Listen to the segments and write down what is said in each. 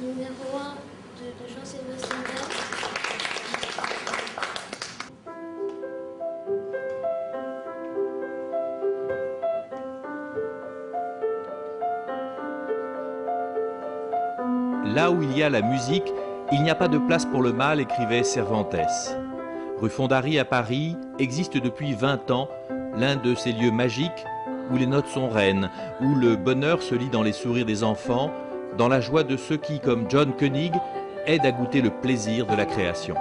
numéro 1 de Jean-Sébastien Bach. Là où il y a la musique, il n'y a pas de place pour le mal, écrivait Cervantes. Rue Fondary à Paris existe depuis 20 ans l'un de ces lieux magiques où les notes sont reines, où le bonheur se lit dans les sourires des enfants, dans la joie de ceux qui, comme John Koenig, aident à goûter le plaisir de la création.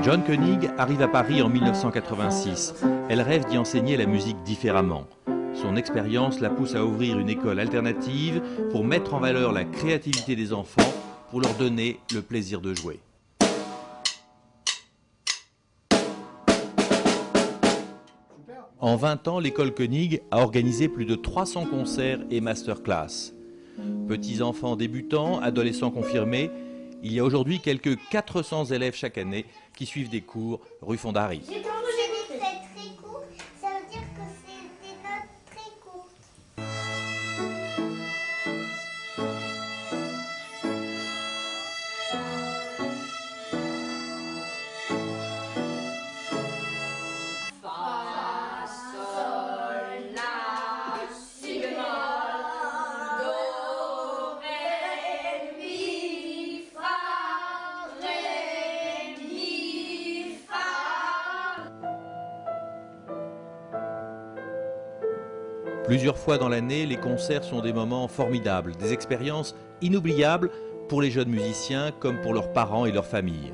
John Koenig arrive à Paris en 1986. Elle rêve d'y enseigner la musique différemment. Son expérience la pousse à ouvrir une école alternative pour mettre en valeur la créativité des enfants, pour leur donner le plaisir de jouer. En 20 ans, l'école Koenig a organisé plus de 300 concerts et masterclass. Petits enfants débutants, adolescents confirmés, il y a aujourd'hui quelques 400 élèves chaque année qui suivent des cours rue Fondary. J'ai dit que c'est très court, ça veut dire que c'est des notes très courtes. Fa, sol, la, si bémol, do, ré, mi, fa, ré, mi, fa. Plusieurs fois dans l'année, les concerts sont des moments formidables, des expériences inoubliables pour les jeunes musiciens comme pour leurs parents et leurs familles.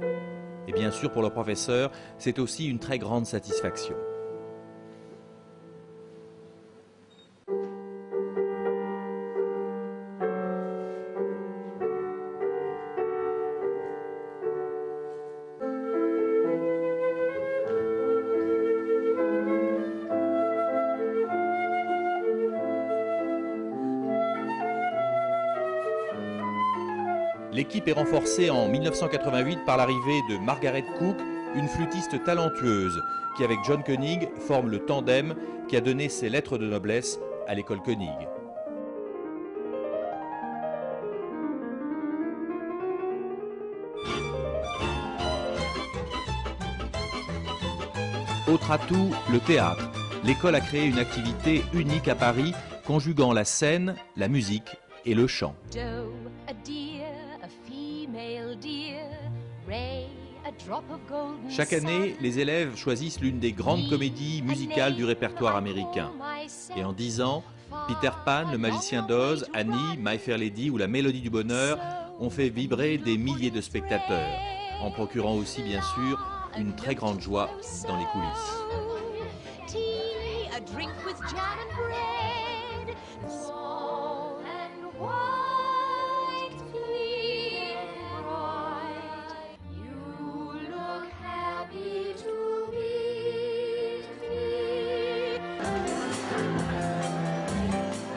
Et bien sûr, pour leurs professeurs, c'est aussi une très grande satisfaction. L'équipe est renforcée en 1988 par l'arrivée de Margaret Cook, une flûtiste talentueuse qui, avec John Koenig, forme le tandem qui a donné ses lettres de noblesse à l'école Koenig. Autre atout, le théâtre. L'école a créé une activité unique à Paris, conjuguant la scène, la musique et le chant. Chaque année, les élèves choisissent l'une des grandes comédies musicales du répertoire américain. Et en 10 ans, Peter Pan, le magicien d'Oz, Annie, My Fair Lady ou la Mélodie du bonheur ont fait vibrer des milliers de spectateurs, en procurant aussi bien sûr une très grande joie dans les coulisses.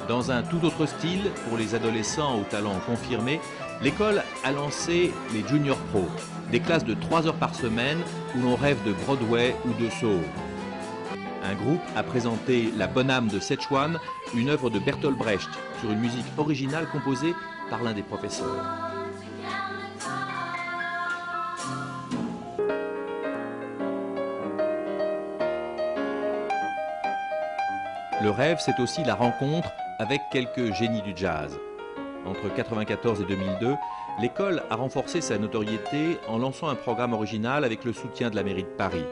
Dans un tout autre style, pour les adolescents au talent confirmé, l'école a lancé les Junior Pro, des classes de 3 heures par semaine où l'on rêve de Broadway ou de Soho. Un groupe a présenté La Bonne âme de Szechuan, une œuvre de Bertolt Brecht, sur une musique originale composée par l'un des professeurs. Le rêve, c'est aussi la rencontre avec quelques génies du jazz. Entre 1994 et 2002, l'école a renforcé sa notoriété en lançant un programme original avec le soutien de la mairie de Paris.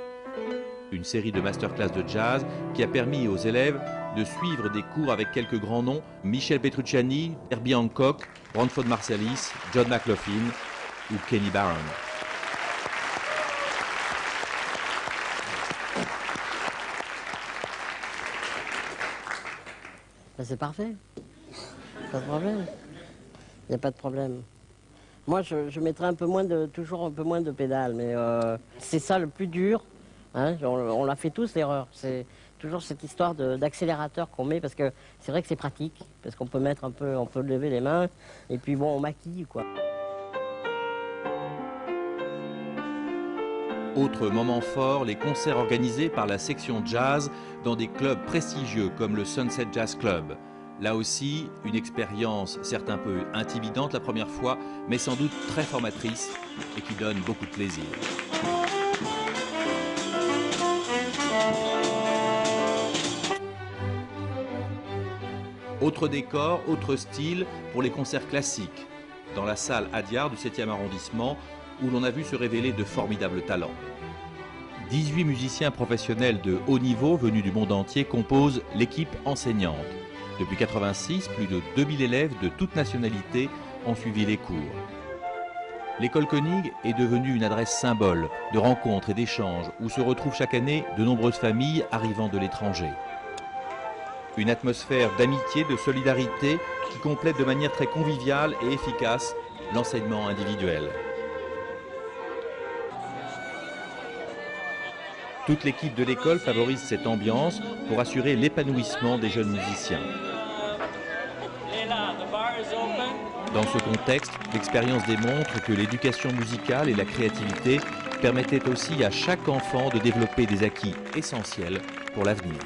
Une série de masterclass de jazz qui a permis aux élèves de suivre des cours avec quelques grands noms, Michel Petrucciani, Herbie Hancock, Branford Marsalis, John McLaughlin ou Kenny Barron. C'est parfait. Pas de problème. Il n'y a pas de problème. Moi, je mettrais toujours un peu moins de pédales, mais c'est ça le plus dur. Hein, on l'a fait tous, l'erreur. C'est toujours cette histoire d'accélérateur qu'on met, parce que c'est vrai que c'est pratique, parce qu'on peut mettre un peu, on peut lever les mains, et puis bon, on maquille, quoi. Autre moment fort, les concerts organisés par la section jazz dans des clubs prestigieux comme le Sunset Jazz Club. Là aussi, une expérience certes un peu intimidante la première fois, mais sans doute très formatrice et qui donne beaucoup de plaisir. Autre décor, autre style pour les concerts classiques, dans la salle Adiar du 7e arrondissement, où l'on a vu se révéler de formidables talents. 18 musiciens professionnels de haut niveau venus du monde entier composent l'équipe enseignante. Depuis 1986, plus de 2000 élèves de toutes nationalités ont suivi les cours. L'école Koenig est devenue une adresse symbole de rencontres et d'échanges où se retrouvent chaque année de nombreuses familles arrivant de l'étranger. Une atmosphère d'amitié, de solidarité qui complète de manière très conviviale et efficace l'enseignement individuel. Toute l'équipe de l'école favorise cette ambiance pour assurer l'épanouissement des jeunes musiciens. Dans ce contexte, l'expérience démontre que l'éducation musicale et la créativité permettaient aussi à chaque enfant de développer des acquis essentiels pour l'avenir.